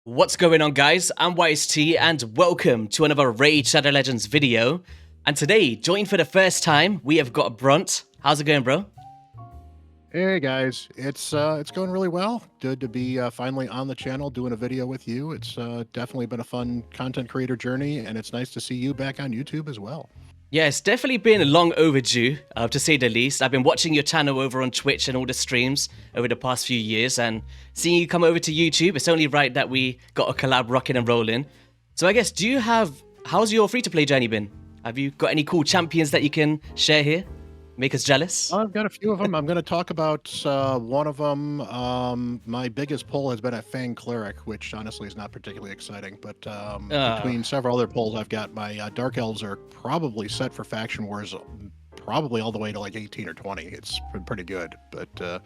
What's going on, guys? I'm YST and welcome to another Raid Shadow Legends video. And today, joined for the first time, we have got Brunt. How's it going, bro? Hey guys, it's going really well. Good to be finally on the channel doing a video with you. It's definitely been a fun content creator journey, and it's nice to see you back on YouTube as well. Yeah, it's definitely been long overdue, to say the least. I've been watching your channel over on Twitch and all the streams over the past few years, and seeing you come over to YouTube, it's only right that we got a collab rocking and rolling. So I guess, how's your free-to-play journey been? Have you got any cool champions that you can share here? Make us jealous? I've got a few of them. I'm going to talk about one of them. My biggest pull has been a Fang Cleric, which honestly is not particularly exciting. But between several other pulls, I've got my Dark Elves are probably set for Faction Wars, probably all the way to like 18 or 20. It's been pretty good, but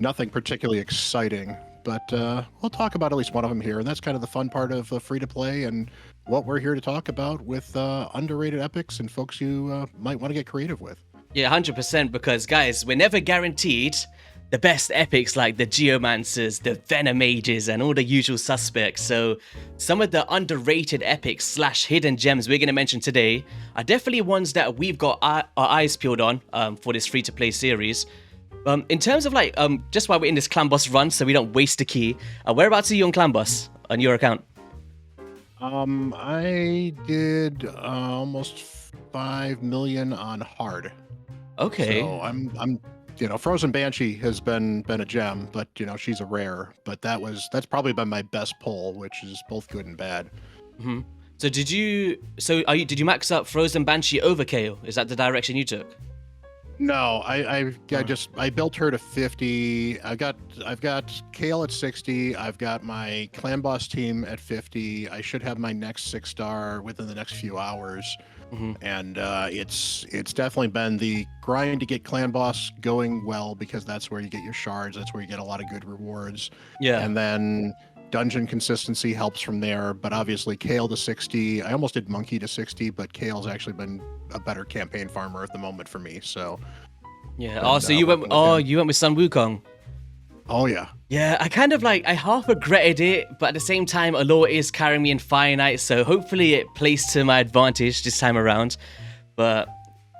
nothing particularly exciting. But we'll talk about at least one of them here, and that's kind of the fun part of free-to-play and what we're here to talk about with underrated epics and folks you might want to get creative with. Yeah, 100%, because guys, we're never guaranteed the best epics like the Geomancers, the Venomages, and all the usual suspects. So some of the underrated epics slash hidden gems we're going to mention today are definitely ones that we've got our eyes peeled on for this free-to-play series. In terms of just while we're in this clan boss run, so we don't waste the key, whereabouts are you on clan boss on your account? I did almost 5 million on hard. Okay. So I'm Frozen Banshee has been a gem, but she's a rare. But that's probably been my best pull, which is both good and bad. Mm-hmm. So did you max up Frozen Banshee over KO? Is that the direction you took? No, I built her to 50. I've got Kale at 60. I've got my clan boss team at 50. I should have my next 6-star within the next few hours. And it's definitely been the grind to get clan boss going well, because that's where you get your shards. That's where you get a lot of good rewards. Yeah. And then dungeon consistency helps from there. But obviously Kale to 60. I almost did Monkey to 60, but Kale's actually been a better campaign farmer at the moment for me. So yeah. So you went with Sun Wukong. Oh yeah. Yeah, I kind of I half regretted it, but at the same time, Allure is carrying me in Fire Knight, so hopefully it plays to my advantage this time around. But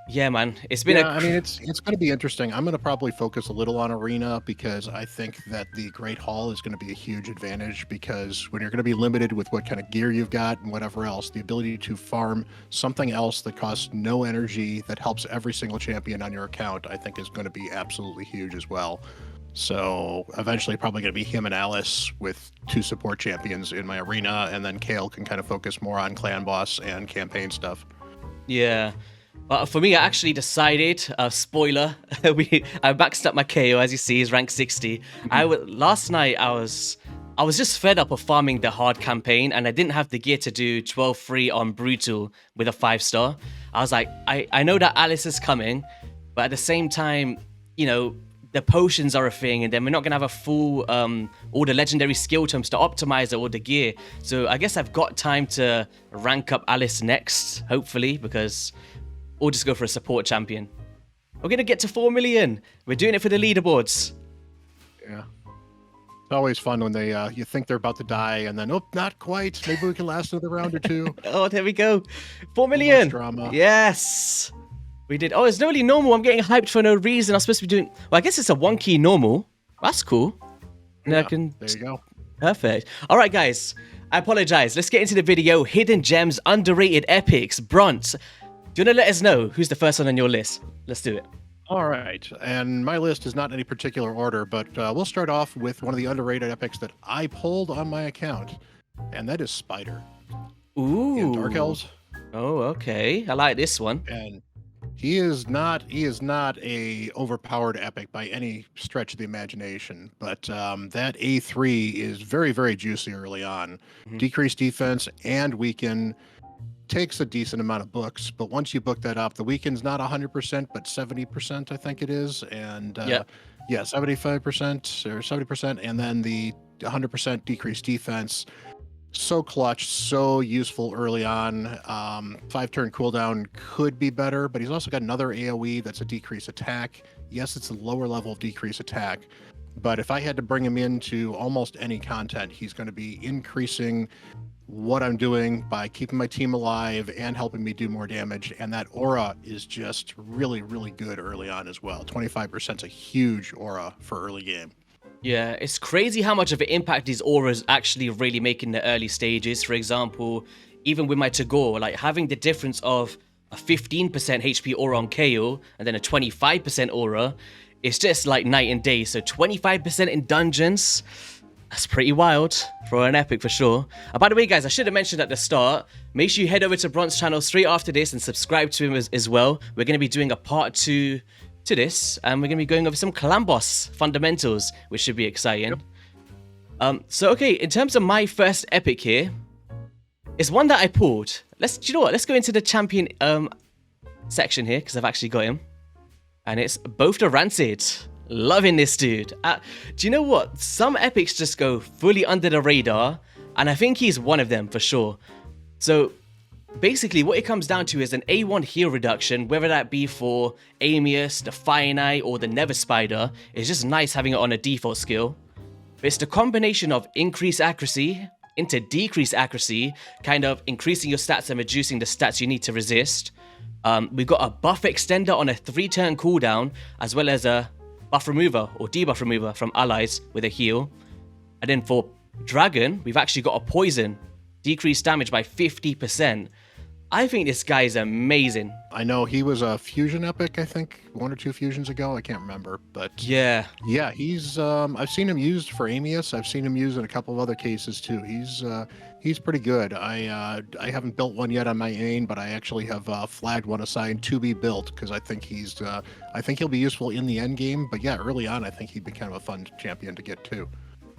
yeah, man, it's been it's going to be interesting. I'm going to probably focus a little on Arena, because I think that the Great Hall is going to be a huge advantage, because when you're going to be limited with what kind of gear you've got and whatever else, the ability to farm something else that costs no energy that helps every single champion on your account, I think is going to be absolutely huge as well. So eventually probably going to be him and Alice with 2 support champions in my arena, and then Kale can kind of focus more on clan boss and campaign stuff. Yeah. For me, I actually decided, spoiler, I maxed up my KO, as you see, is rank 60. Last night, I was just fed up of farming the hard campaign, and I didn't have the gear to do 12-3 on Brutal with a 5-star. I was like, I know that Alice is coming, but at the same time, the potions are a thing, and then we're not going to have a full, all the legendary skill terms to optimize all the gear. So I guess I've got time to rank up Alice next, hopefully, or just go for a support champion. We're going to get to 4 million. We're doing it for the leaderboards. Yeah. It's always fun when they you think they're about to die, and then, oh, not quite. Maybe we can last another round or 2. Oh, there we go. 4 million. Drama. Yes. We did. Oh, it's not really normal. I'm getting hyped for no reason. I'm supposed to be doing... Well, I guess it's a 1-key normal. That's cool. Yeah, there you go. Perfect. All right, guys. I apologize. Let's get into the video. Hidden gems, underrated epics. Brunt, do you want to let us know who's the first one on your list? Let's do it. All right. And my list is not in any particular order, but we'll start off with one of the underrated epics that I pulled on my account, and that is Spider. Ooh. In Dark Elves. Oh, okay. I like this one. And he is not a overpowered epic by any stretch of the imagination, but that A3 is very, very juicy early on. Decreased defense and weaken, takes a decent amount of books, but once you book that up, the weaken's not 100%, but 70%, I think it is. And 75% or 70%, and then the 100% decreased defense. So clutch, so useful early on. 5-turn cooldown could be better, but he's also got another AoE that's a decreased attack. Yes, it's a lower level of decreased attack, But if I had to bring him into almost any content, he's going to be increasing what I'm doing by keeping my team alive and helping me do more damage. And that aura is just really, really good early on as well. 25% is a huge aura for early game. Yeah, it's crazy how much of an impact these auras actually really make in the early stages. For example, even with my Tagore, like having the difference of a 15% HP aura on KO and then a 25% aura, it's just like night and day. So 25% in dungeons, that's pretty wild for an epic for sure. By the way, guys, I should have mentioned at the start, make sure you head over to Bron's channel straight after this and subscribe to him as well. We're going to be doing a part 2 to this, and we're going to be going over some clan boss fundamentals, which should be exciting. Yep. So, okay, in terms of my first epic here, it's one that I pulled. Do you know what? Let's go into the champion section here, because I've actually got him. And it's both the Rancid. Loving this dude. Do you know what? Some epics just go fully under the radar, and I think he's one of them for sure. So basically what it comes down to is an A1 heal reduction, whether that be for Amius, the Finite, or the Nether Spider. It's just nice having it on a default skill. But it's the combination of increased accuracy into decreased accuracy, kind of increasing your stats and reducing the stats you need to resist. We've got a buff extender on a 3-turn cooldown, as well as a buff remover or debuff remover from allies with a heal. And then for Dragon, we've actually got a poison, decreased damage by 50%. I think this guy is amazing. I know he was a fusion epic, I think 1 or 2 fusions ago. I can't remember, but yeah, he's I've seen him used for Amius. I've seen him used in a couple of other cases too. He's pretty good. I haven't built one yet on my main, but I actually have flagged one aside to be built because I think he'll be useful in the end game. But yeah, early on, I think he'd be kind of a fun champion to get too.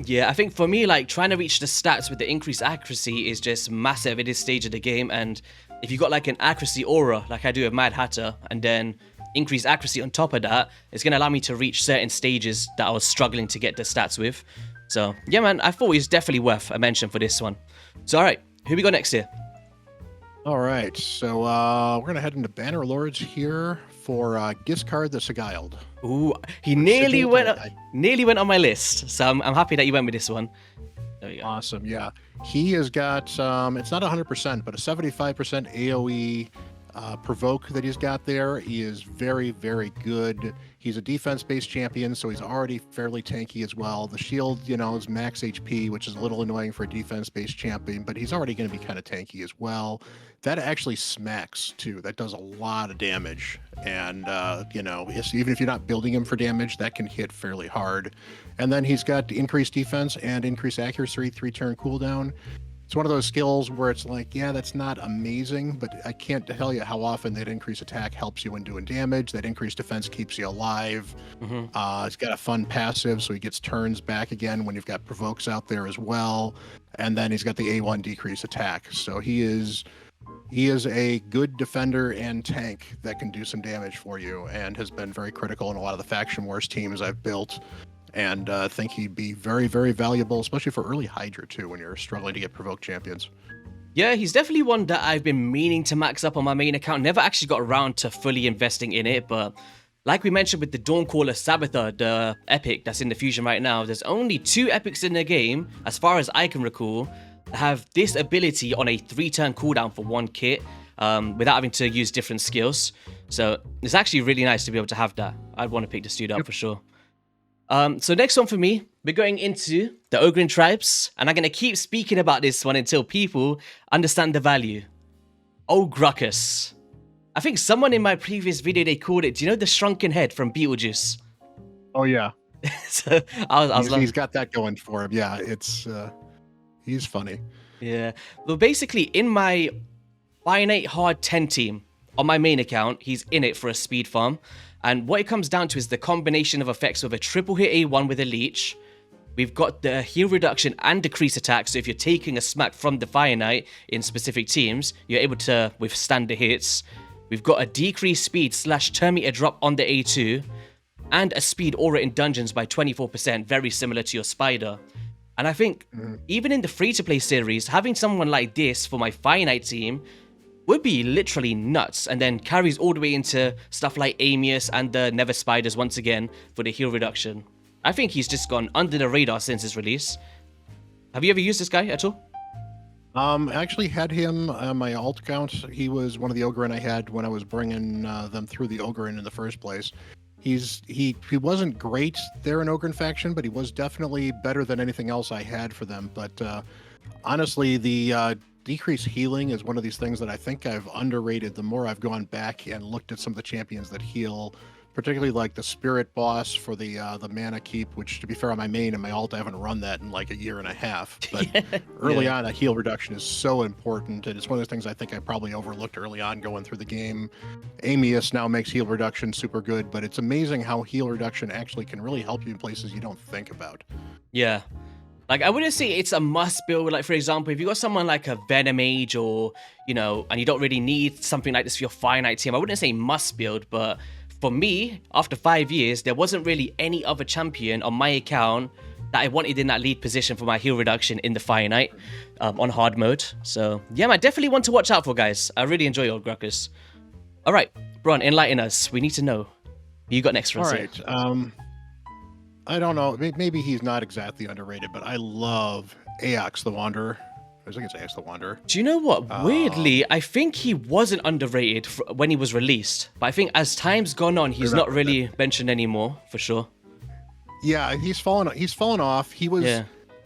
Yeah, I think for me, like, trying to reach the stats with the increased accuracy is just massive at this stage of the game. And if you got like an accuracy aura, like I do with Mad Hatter, and then increased accuracy on top of that, it's going to allow me to reach certain stages that I was struggling to get the stats with. So yeah, man, I thought he's definitely worth a mention for this one. So all right, who we got next here? All right, so we're going to head into Banner Lords here for Giscard the Sigiled. Ooh, he nearly went on my list, so I'm happy that you went with this one. There we go. Awesome, yeah. He has got, it's not 100%, but a 75% AoE provoke that he's got there. He is very, very good. He's a defense-based champion, so he's already fairly tanky as well. The shield, is max HP, which is a little annoying for a defense-based champion, but he's already going to be kind of tanky as well. That actually smacks, too. That does a lot of damage. And, even if you're not building him for damage, that can hit fairly hard. And then he's got increased defense and increased accuracy, 3-turn cooldown. It's one of those skills where it's like, yeah, that's not amazing, but I can't tell you how often that increased attack helps you when doing damage. That increased defense keeps you alive. Mm-hmm. It's got a fun passive, so he gets turns back again when you've got provokes out there as well. And then he's got the A1 decrease attack. So he is a good defender and tank that can do some damage for you, and has been very critical in a lot of the faction wars teams I've built. And I think he'd be very, very valuable, especially for early Hydra, too, when you're struggling to get provoked champions. Yeah, he's definitely one that I've been meaning to max up on my main account. Never actually got around to fully investing in it, but like we mentioned with the Dawncaller Sabbather, the epic that's in the fusion right now, there's only 2 epics in the game, as far as I can recall, that have this ability on a 3-turn cooldown for 1 kit, without having to use different skills. So it's actually really nice to be able to have that. I'd want to pick this dude up for sure. So next one for me, we're going into the Ogrin tribes, and I'm going to keep speaking about this one until people understand the value. Ogruckus. I think someone in my previous video, they called it, do you know the shrunken head from Beetlejuice? Oh, yeah. So he's got that going for him. Yeah, he's funny. Yeah. Well, basically, in my Finite Hard 10 team, on my main account, he's in it for a speed farm. And what it comes down to is the combination of effects with a triple hit A1 with a leech. We've got the heal reduction and decrease attack, so if you're taking a smack from the Fire Knight in specific teams, you're able to withstand the hits. We've got a decreased speed / turn meter drop on the A2, and a speed aura in dungeons by 24%, very similar to your Spider. And I think, even in the free-to-play series, having someone like this for my Fire Knight team would be literally nuts, and then carries all the way into stuff like Amius and the Nether Spiders once again for the heal reduction. I think he's just gone under the radar since his release. Have you ever used this guy at all? I actually had him on my alt account. He was one of the Ogryn I had when I was bringing them through the Ogryn in the first place. He wasn't great there in Ogryn faction, but he was definitely better than anything else I had for them. But honestly, the decreased healing is one of these things that I think I've underrated the more I've gone back and looked at some of the champions that heal, particularly like the spirit boss for the mana keep, which to be fair on my main and my alt I haven't run that in like a year and a half. But early on, that heal reduction is so important, and it's one of those things I think I probably overlooked early on going through the game. Amius now makes heal reduction super good, but it's amazing how heal reduction actually can really help you in places you don't think about. Yeah. Like, I wouldn't say it's a must build. Like, for example, if you got someone like a Venom Mage or, you know, and you don't really need something like this for your finite team, I wouldn't say must build, but for me, after 5 years, there wasn't really any other champion on my account that I wanted in that lead position for my heal reduction in the finite on hard mode. So, yeah, I definitely want to watch out for, guys. I really enjoy Old Gruckers. All right, Bron, enlighten us. We need to know. Who you got next for us? All right. I don't know. Maybe he's not exactly underrated, but I love Aox the Wanderer. I think it's Aox the Wanderer. Do you know what? Weirdly, I think he wasn't underrated when he was released, but I think as time's gone on, he's not really mentioned anymore, for sure. Yeah, he's fallen off. He was,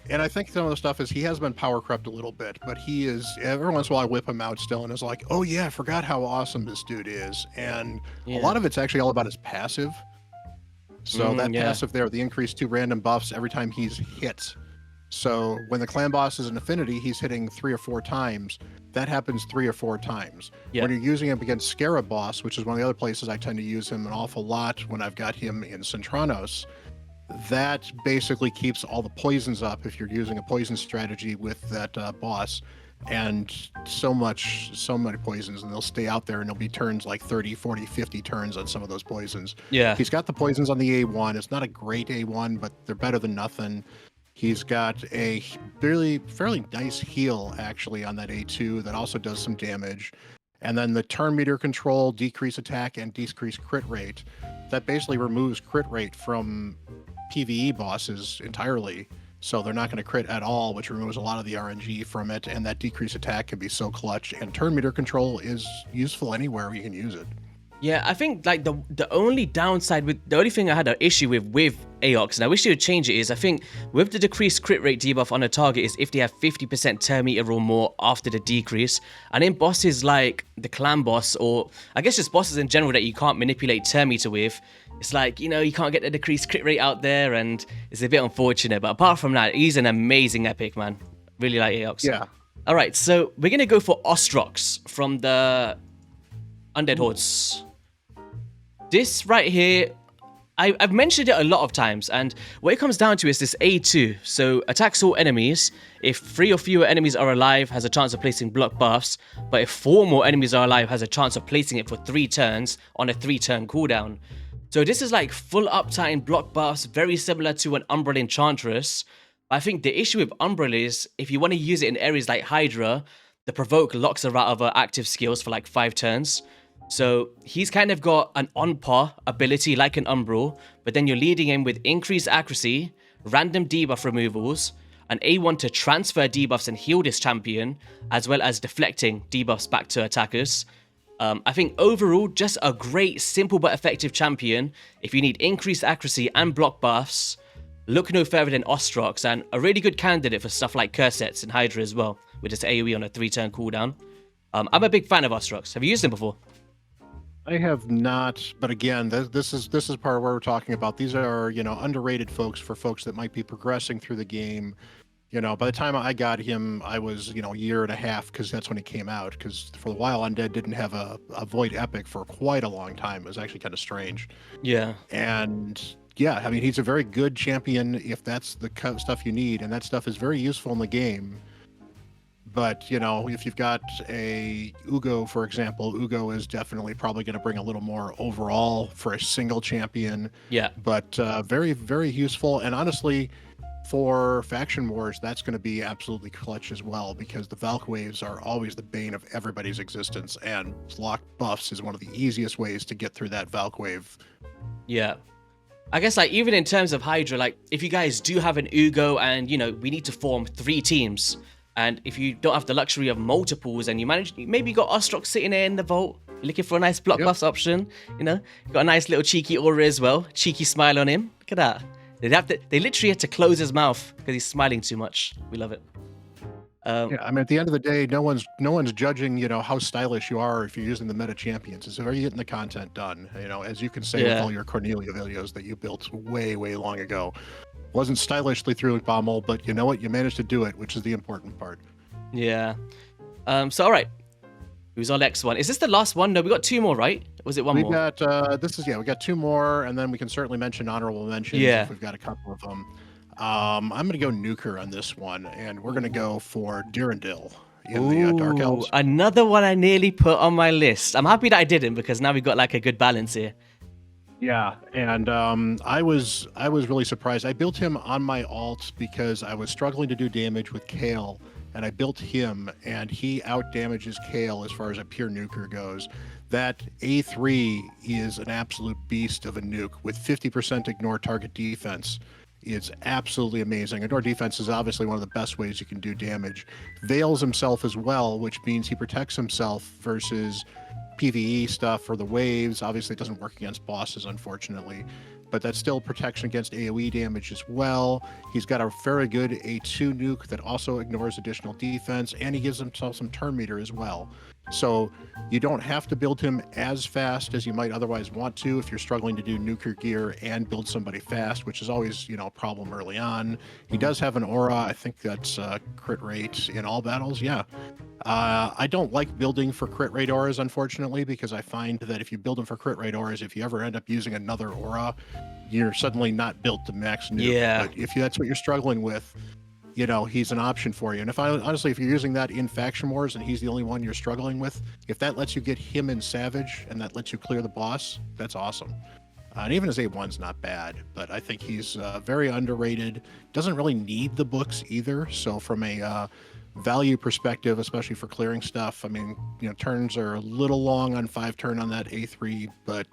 and I think some of the stuff is he has been power crept a little bit, but he is, every once in a while I whip him out still and it's like, oh yeah, I forgot how awesome this dude is. And a lot of it's actually all about his passive. So that passive there, the increased 2 random buffs every time he's hit. So when the clan boss is an affinity, he's hitting 3 or 4 times. That happens 3 or 4 times. When you're using him against Scarab boss, which is one of the other places I tend to use him an awful lot when I've got him in Centranos, that basically keeps all the poisons up if you're using a poison strategy with that boss. And so many poisons, and they'll stay out there and there'll be turns like 30, 40, 50 turns on some of those poisons. He's got the poisons on the A1. It's not a great A1, but they're better than nothing. He's got a fairly nice heal actually on that A2 that also does some damage. And then the turn meter control, decrease attack, and decrease crit rate. That basically removes crit rate from PvE bosses entirely. So they're not going to crit at all, which removes a lot of the RNG from it. And that decreased attack can be so clutch. And turn meter control is useful anywhere you can use it. Yeah, I think like the only downside with the only thing I had an issue with Aox, and I wish they would change it, is I think with the decreased crit rate debuff on a target is if they have 50% turn meter or more after the decrease. And in bosses like the clan boss, or I guess just bosses in general that you can't manipulate turn meter with, it's like, you know, you can't get the decreased crit rate out there, and it's a bit unfortunate. But apart from that, he's an amazing epic, man. Really like Aox. Yeah. All right, so we're gonna go for Ostrox from the Undead Hordes. This right here, I've mentioned it a lot of times, and what it comes down to is this A2. So attacks all enemies. If 3 or fewer enemies are alive, has a chance of placing block buffs. But if 4 more enemies are alive, has a chance of placing it for 3 turns on a 3-turn cooldown. So this is like full uptime and block buffs, very similar to an Umbral Enchantress. But I think the issue with Umbral is, if you want to use it in areas like Hydra, the provoke locks her out of her active skills for like 5 turns. So he's kind of got an on-par ability like an Umbral, but then you're leading him with increased accuracy, random debuff removals, an A1 to transfer debuffs and heal this champion, as well as deflecting debuffs back to attackers. I think overall, just a great, simple but effective champion. If you need increased accuracy and block buffs, look no further than Ostrox, and a really good candidate for stuff like curse sets and Hydra as well, with its AoE on a 3-turn cooldown. I'm a big fan of Ostrox. Have you used him before? I have not, but again, this is part of what we're talking about. These are, you know, underrated folks for folks that might be progressing through the game. You know, by the time I got him, I was, you know, a year and a half, because that's when he came out. Because for a while, Undead didn't have a Void Epic for quite a long time. It was actually kind of strange. Yeah. And yeah, I mean, he's a very good champion if that's the kind of stuff you need, and that stuff is very useful in the game. But, you know, if you've got a Ugo, for example, Ugo is definitely probably going to bring a little more overall for a single champion. Yeah. But very, very useful. And honestly, for faction wars, that's going to be absolutely clutch as well, because the Valk waves are always the bane of everybody's existence. And block buffs is one of the easiest ways to get through that Valk wave. Yeah. I guess like even in terms of Hydra, like if you guys do have an Ugo and we need to form 3 teams, and if you don't have the luxury of multiples and maybe you got Ostrock sitting there in the vault, you're looking for a nice block buffs option, got a nice little cheeky aura as well, cheeky smile on him. Look at that. They literally had to close his mouth because he's smiling too much. We love it. Yeah, I mean, at the end of the day, no one's judging, how stylish you are if you're using the meta champions. It's are you getting the content done? As you can say with all your Cornelia videos that you built way, way long ago. Wasn't stylishly through Bommel, but you know what? You managed to do it, which is the important part. Yeah. So all right. Who's our next one? Is this the last one? No, we got 2 more, right? Was it one more? We got we got 2 more, and then we can certainly mention honorable mentions if we've got a couple of them. I'm going to go Nuker on this one, and we're going to go for Durandil in the Dark Elves. Another one I nearly put on my list. I'm happy that I didn't because now we've got like a good balance here. Yeah, and I was really surprised. I built him on my alt because I was struggling to do damage with Kale, and I built him, and he out damages Kale as far as a pure nuker goes. That A3 is an absolute beast of a nuke with 50% ignore target defense. It's absolutely amazing. Ignore defense is obviously one of the best ways you can do damage. Veils himself as well, which means he protects himself versus PvE stuff for the waves. Obviously, it doesn't work against bosses, unfortunately, but that's still protection against AoE damage as well. He's got a very good A2 nuke that also ignores additional defense, and he gives himself some turn meter as well. So you don't have to build him as fast as you might otherwise want to if you're struggling to do nuker gear and build somebody fast, which is always, a problem early on. He does have an aura. I think that's crit rate in all battles. Yeah. I don't like building for crit rate auras, unfortunately, because I find that if you build them for crit rate auras, if you ever end up using another aura, you're suddenly not built to max nuke. Yeah. But if that's what you're struggling with, he's an option for you. And honestly, if you're using that in Faction Wars and he's the only one you're struggling with, if that lets you get him in Savage and that lets you clear the boss, that's awesome. And even his A1's not bad, but I think he's very underrated. Doesn't really need the books either. So from a value perspective, especially for clearing stuff, I mean, turns are a little long on 5 turn on that A3, but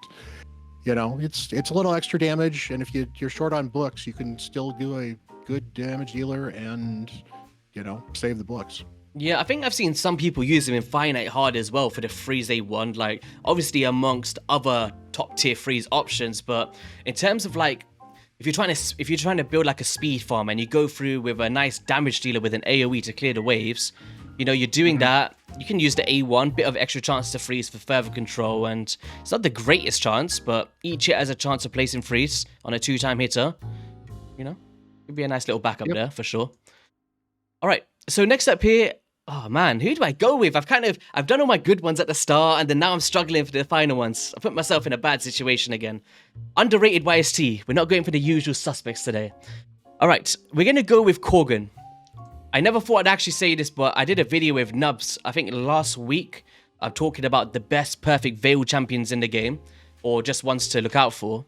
it's a little extra damage. And if you're short on books, you can still do a good damage dealer and save the books. Yeah, I think I've seen some people use him in Finite Hard as well for the freeze A1, like obviously amongst other top tier freeze options, but in terms of like if you're trying to build like a speed farm and you go through with a nice damage dealer with an AoE to clear the waves, you're doing that, you can use the A1, bit of extra chance to freeze for further control, and it's not the greatest chance, but each hit has a chance of placing freeze on a 2-time hitter. Could be a nice little backup there for sure. All right, so next up here, oh man, who do I go with? I've done all my good ones at the start, and then now I'm struggling for the final ones. I put myself in a bad situation again. Underrated YST. We're not going for the usual suspects today. All right, we're gonna go with Korgan. I never thought I'd actually say this, but I did a video with Nubs, I think last week. I'm talking about the best perfect Veil champions in the game, or just ones to look out for.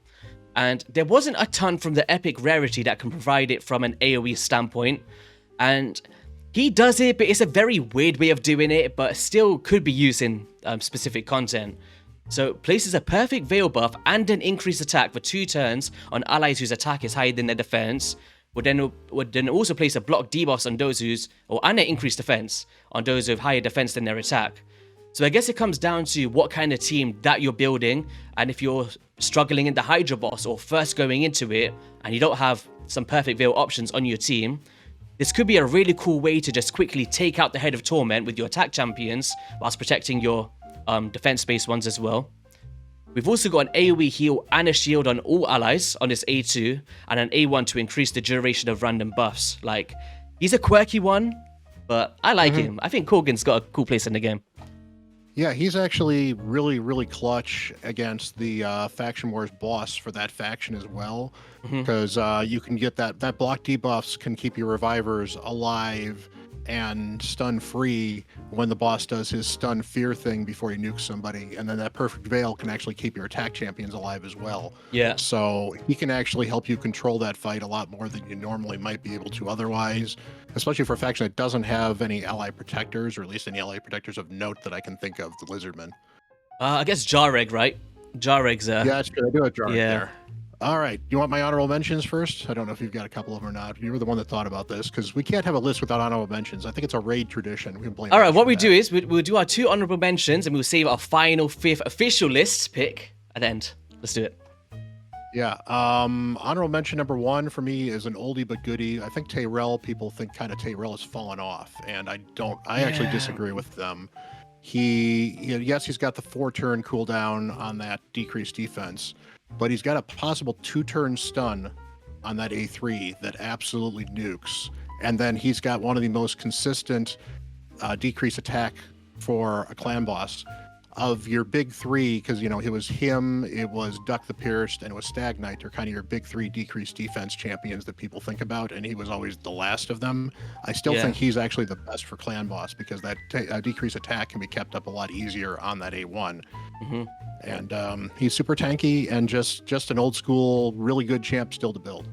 And there wasn't a ton from the epic rarity that can provide it from an AoE standpoint. And he does it, but it's a very weird way of doing it, but still could be used in specific content. So places a perfect Veil buff and an increased attack for 2 turns on allies whose attack is higher than their defense. Would then also place a block debuffs on those and an increased defense on those with higher defense than their attack. So I guess it comes down to what kind of team that you're building, and if you're struggling in the Hydra boss or first going into it and you don't have some perfect Veil options on your team, this could be a really cool way to just quickly take out the Head of Torment with your attack champions whilst protecting your defense-based ones as well. We've also got an AoE heal and a shield on all allies on this A2, and an A1 to increase the duration of random buffs. Like, he's a quirky one, but I like him. I think Korgan's got a cool place in the game. Yeah, he's actually really, really clutch against the Faction Wars boss for that faction as well, because you can get that block debuffs can keep your revivers alive and stun free when the boss does his stun fear thing before he nukes somebody, and then that perfect veil can actually keep your attack champions alive as well. Yeah. So he can actually help you control that fight a lot more than you normally might be able to otherwise, especially for a faction that doesn't have any ally protectors, or at least any ally protectors of note that I can think of, the Lizardmen. I guess Jareg, right? Jareg's yeah, that's good. I do have Jareg there. All right. You want my honorable mentions first? I don't know if you've got a couple of them or not. You were the one that thought about this because we can't have a list without honorable mentions. I think it's a raid tradition. We can blame All right, Ash what for we that. do is we'll do our 2 honorable mentions and we'll save our final 5th official list pick at the end. Let's do it. Yeah. Honorable mention number 1 for me is an oldie but goodie. I think Tyrell, people think kind of Tyrell has fallen off, and I don't. I actually disagree with them. Yes, he's got the 4-turn cooldown on that decreased defense, but he's got a possible 2-turn stun on that A3 that absolutely nukes. And then he's got one of the most consistent decrease attack for a clan boss of your big 3, because it was him, it was Duck the Pierced, and it was Stag Knight. They're kind of your big 3 decreased defense champions that people think about, and he was always the last of them. I still think he's actually the best for clan boss because that decrease attack can be kept up a lot easier on that A1. And he's super tanky and just an old school, really good champ still to build.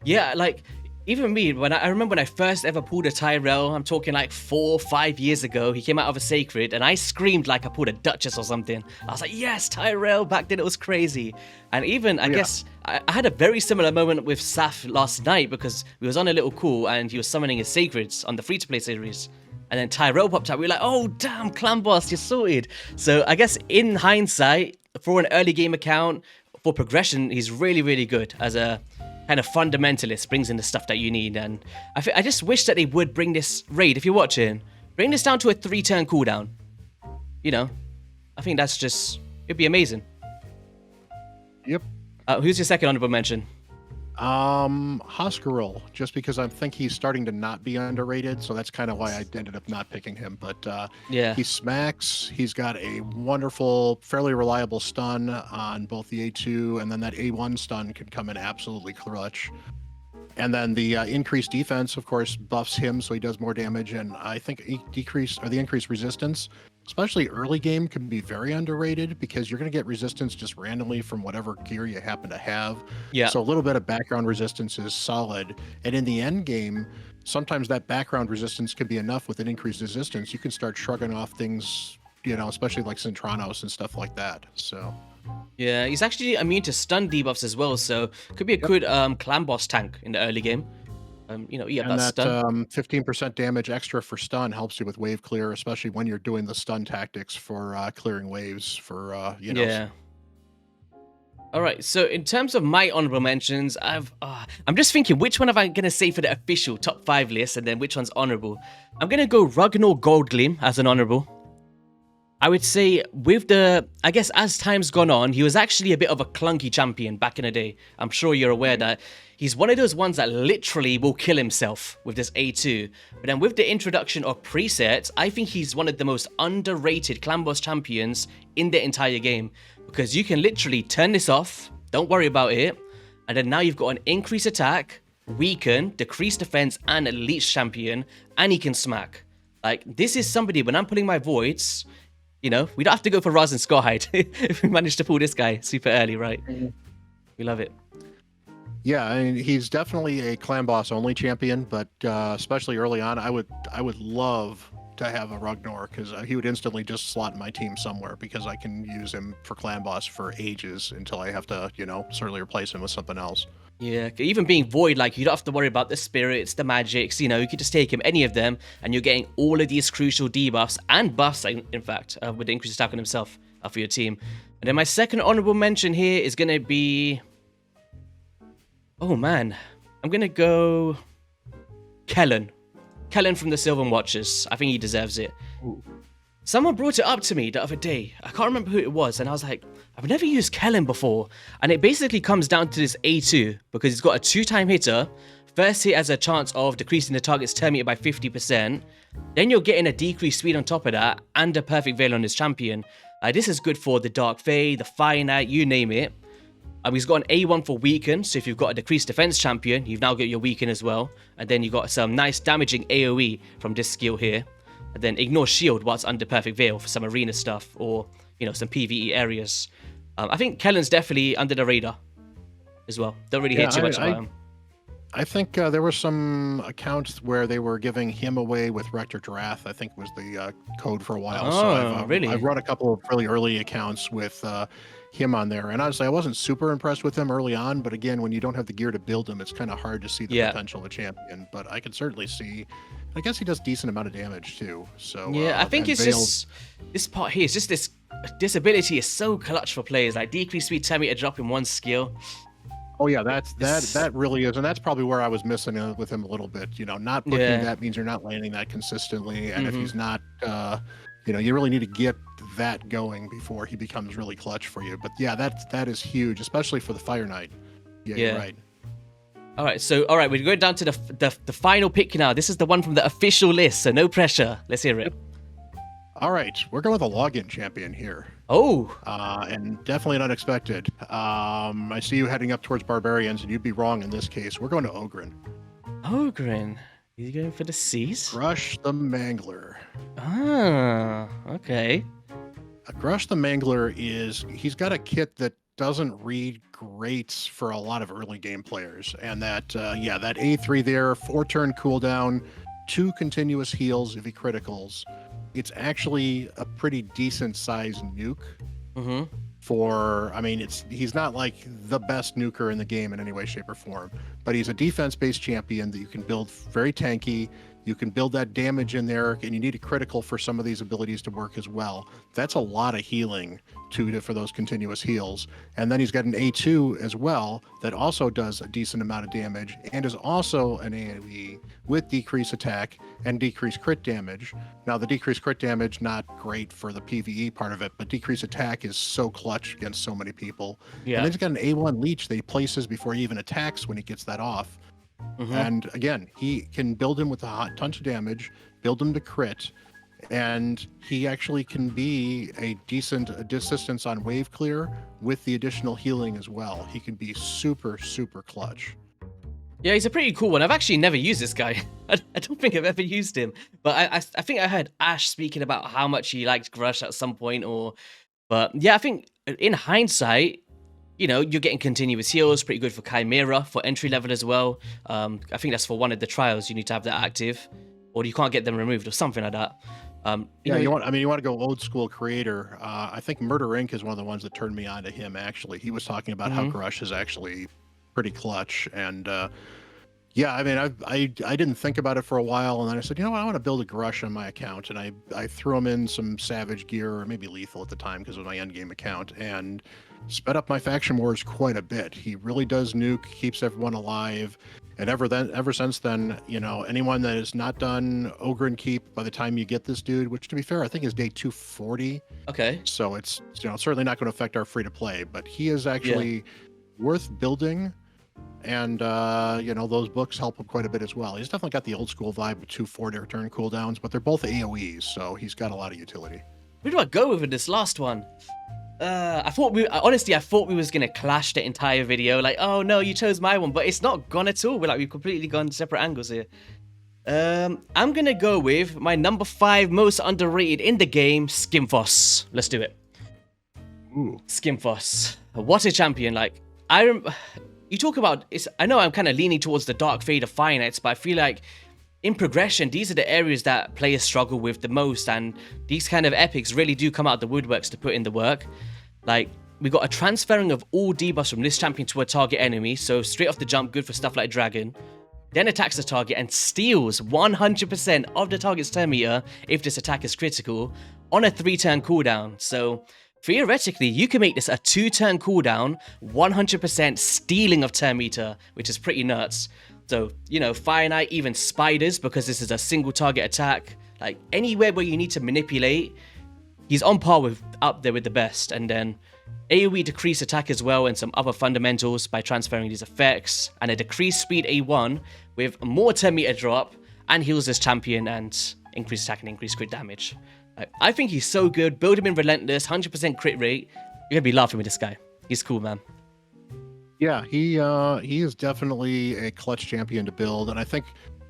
Yeah, like even me, I remember when I first ever pulled a Tyrell, I'm talking like 4 or 5 years ago, he came out of a Sacred and I screamed like I pulled a Duchess or something. I was like, yes, Tyrell, back then it was crazy. And even, I guess, I had a very similar moment with Saf last night because we was on a little call and he was summoning his Sacreds on the free-to-play series. And then Tyrell popped up, we were like, oh damn, Clan Boss, you're sorted. So I guess in hindsight, for an early game account, for progression, he's really, really good as a kind of fundamentalist, brings in the stuff that you need. And I just wish that they would bring this raid, if you're watching, bring this down to a 3-turn cooldown. I think that's just, it'd be amazing. Yep. Who's your second honorable mention? Hoskaril, just because I think he's starting to not be underrated, so that's kind of why I ended up not picking him. But he smacks. He's got a wonderful, fairly reliable stun on both the A2, and then that A1 stun can come in absolutely clutch. And then the increased defense, of course, buffs him, so he does more damage. And I think the increased resistance, especially early game, can be very underrated because you're going to get resistance just randomly from whatever gear you happen to have. Yeah. So a little bit of background resistance is solid. And in the end game, sometimes that background resistance can be enough with an increased resistance. You can start shrugging off things, especially like Centranos and stuff like that. So. Yeah, he's actually immune to stun debuffs as well, so could be a good clan boss tank in the early game. Eat up and that stun. 15% damage extra for stun helps you with wave clear, especially when you're doing the stun tactics for clearing waves for Yeah. All right, so in terms of my honorable mentions, I'm just thinking which one am I gonna say for the official top 5 list, and then which one's honorable. I'm gonna go Ragnar Goldgleam as an honorable. I would say I guess as time's gone on, he was actually a bit of a clunky champion back in the day. I'm sure you're aware that he's one of those ones that literally will kill himself with this A2. But then with the introduction of presets, I think he's one of the most underrated clan boss champions in the entire game. Because you can literally turn this off, don't worry about it, and then now you've got an increased attack, weaken, decrease defense, and a leech champion, and he can smack. Like, this is somebody, when I'm pulling my voids, we don't have to go for Raz and Scarhide if we manage to pull this guy super early, right? We love it. Yeah, I mean, he's definitely a clan boss only champion, but especially early on, I would love to have a Ragnar because he would instantly just slot in my team somewhere because I can use him for clan boss for ages until I have to, certainly replace him with something else. Yeah, even being void, like, you don't have to worry about the spirits, the magics, you could just take him, any of them, and you're getting all of these crucial debuffs and buffs, in fact, with the increased attack on himself for your team. And then my second honorable mention here is going to be... Oh, man. I'm going to go... Kellen. Kellen from the Sylvan Watchers. I think he deserves it. Ooh. Someone brought it up to me the other day. I can't remember who it was, and I was like, I've never used Kellen before. And it basically comes down to this A2, because it's got a 2-time hitter. First hit has a chance of decreasing the target's turn meter by 50%. Then you're getting a decreased speed on top of that, and a perfect veil on his champion. This is good for the Dark Fae, the Fire Knight, you name it. He's got an A1 for weaken, so if you've got a decreased defense champion, you've now got your weaken as well. And then you've got some nice damaging AoE from this skill here. And then ignore shield whilst under perfect veil for some arena stuff, or some PvE areas. I think Kellen's definitely under the radar as well. Don't really hear too much about him. I think there were some accounts where they were giving him away with Rector Drath, I think was the code for a while. So Oh, I've really? run a couple of really early accounts with him on there. And honestly, I wasn't super impressed with him early on. But again, when you don't have the gear to build him, it's kind of hard to see the Yeah. potential of a champion. But I can certainly see, I guess he does decent amount of damage too. So, Yeah, I think and it's Vale's, just this part here. It's just this ability is so clutch for players. Like decrease speed, 10-meter drop in one skill. oh yeah, that It's, that really is. And that's probably where I was missing with him a little bit. Not booking yeah. that means you're not landing that consistently. And if Hmm. he's not, you really need to get that going before he becomes really clutch for you. But yeah, that is huge, especially for the Fire Knight. Yeah, Yeah. you're right. All right, we're going down to the final pick now. This is the one from the official list, so no pressure. Let's hear it. All right, we're going with a login champion here. Oh, And definitely an unexpected. I see you heading up towards barbarians, and you'd be wrong in this case. We're going to Ogren. Ogren. He's going for the C's? Grush the Mangler. Ah, okay. Grush the Mangler he's got a kit that doesn't read great for a lot of early game players. And that A3 there, 4-turn cooldown, 2 continuous heals if he criticals. It's actually a pretty decent sized nuke. Mm-hmm. He's not like the best nuker in the game in any way, shape, or form, but he's a defense-based champion that you can build very tanky. You can build that damage in there, and you need a critical for some of these abilities to work as well. That's a lot of healing for those continuous heals. And then he's got an A2 as well that also does a decent amount of damage and is also an AoE with decreased attack and decreased crit damage. Now, the decreased crit damage, not great for the PvE part of it, but decreased attack is so clutch against so many people. Yeah. And then he's got an A1 leech that he places before he even attacks when he gets that off. Mm-hmm. And again, he can build him with a hot ton of damage, build him to crit, and he actually can be a decent assistance on wave clear with the additional healing as well. He can be super, super clutch. Yeah, he's a pretty cool one. I've actually never used this guy. I don't think I've ever used him. But I think I heard Ash speaking about how much he liked Grush at some point. But yeah, I think in hindsight, you're getting continuous heals, pretty good for Chimera, for entry level as well. I think that's for one of the trials, you need to have that active, or you can't get them removed or something like that. You want to go old school creator. I think Murder Inc. is one of the ones that turned me on to him, actually. He was talking about how Grush is actually pretty clutch. And I didn't think about it for a while, and then I said, I want to build a Grush on my account. And I threw him in some Savage gear, or maybe Lethal at the time because it was my endgame account, and sped up my faction wars quite a bit. He really does nuke, keeps everyone alive. And ever since then, anyone that has not done Ogre and Keep by the time you get this dude, which to be fair, I think is day 240. Okay. So it's certainly not going to affect our free to play, but he is actually worth building. And those books help him quite a bit as well. He's definitely got the old school vibe with 2 4-turn cooldowns, but they're both AoEs, so he's got a lot of utility. Where do I go with this last one? I thought we was gonna clash the entire video. Like, oh no, you chose my one, but it's not gone at all. We've completely gone separate angles here. I'm gonna go with my number 5 most underrated in the game, Skimfoss. Let's do it. Ooh. Skimfoss, what a champion! You talk about I know I'm kind of leaning towards the Dark Fade of Fire Knights, but I feel like in progression, these are the areas that players struggle with the most, and these kind of epics really do come out of the woodworks to put in the work. Like, we got a transferring of all debuffs from this champion to a target enemy, so straight off the jump, good for stuff like Dragon. Then attacks the target and steals 100% of the target's turn meter if this attack is critical on a 3-turn cooldown. So theoretically, you can make this a 2-turn cooldown, 100% stealing of turn meter, which is pretty nuts. So, Fire Knight, even spiders, because this is a single target attack. Like, anywhere where you need to manipulate, he's on par with, up there with the best. And then AoE decrease attack as well, and some other fundamentals by transferring these effects. And a decreased speed A1 with more 10 meter drop, and heals this champion, and increased attack and increased crit damage. I think he's so good. Build him in Relentless, 100% crit rate. You're going to be laughing with this guy. He's cool, man. Yeah, he is definitely a clutch champion to build, and I think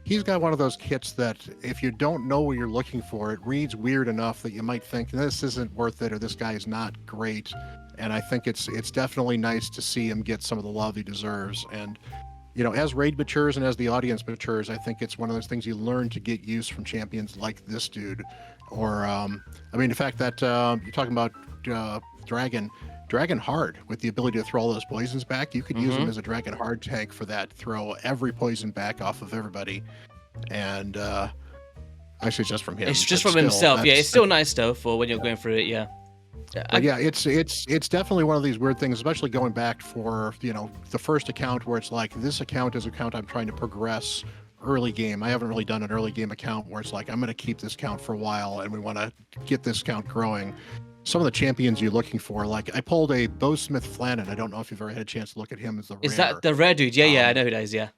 he's got one of those kits that if you don't know what you're looking for, it reads weird enough that you might think this isn't worth it or this guy is not great. And I think it's definitely nice to see him get some of the love he deserves. And as raid matures and as the audience matures, I think it's one of those things you learn to get used from champions like this dude. Or, I mean, the fact that you're talking about Dragon Hard with the ability to throw all those poisons back, you could use him as a Dragon Hard tank for that. Throw every poison back off of everybody. And actually, it's just from him. It's just but from still, himself. Yeah, it's still nice though for when you're going through it. Yeah. But yeah, it's definitely one of these weird things, especially going back for the first account where it's like this account is an account I'm trying to progress early game. I haven't really done an early game account where it's like I'm going to keep this count for a while and we want to get this count growing. Some of the champions you're looking for, like I pulled a Bowsmith Flannan. I don't know if you've ever had a chance to look at him as the rare. Is that the rare dude? Yeah, I know who that is. Yeah.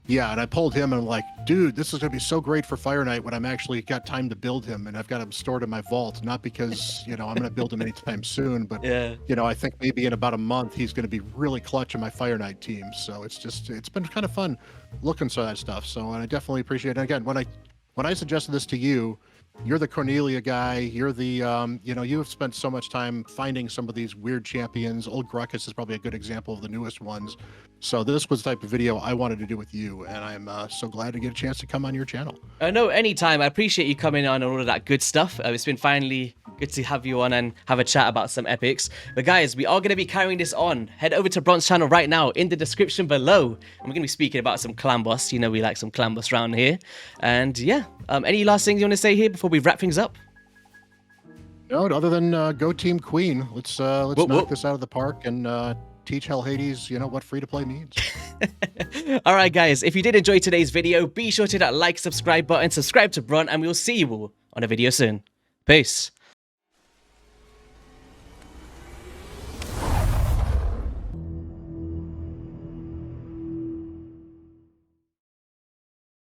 Yeah, and I pulled him and I'm like, dude, this is going to be so great for Fire Knight when I'm actually got time to build him and I've got him stored in my vault. Not because, I'm going to build him anytime soon, but, Yeah. I think maybe in about a month he's going to be really clutch in my Fire Knight team. So it's been kind of fun looking for that stuff. So, and I definitely appreciate it. And again, when I suggested this to you, you're the Cornelia guy. You're the, you have spent so much time finding some of these weird champions. Old Gruckus is probably a good example of the newest ones. So this was the type of video I wanted to do with you, and I'm so glad to get a chance to come on your channel. No, anytime. I appreciate you coming on and all of that good stuff. It's been finally good to have you on and have a chat about some epics. But guys, we are going to be carrying this on. Head over to Bron's channel right now in the description below. And we're going to be speaking about some clan boss. We like some clan boss around here. And yeah, any last things you want to say here before we wrap things up? No, other than go Team Queen. Let's knock this out of the park and teach Hell Hades, what free-to-play means. All right, guys, if you did enjoy today's video, be sure to hit that like, subscribe button, subscribe to Bron, and we'll see you all on a video soon. Peace.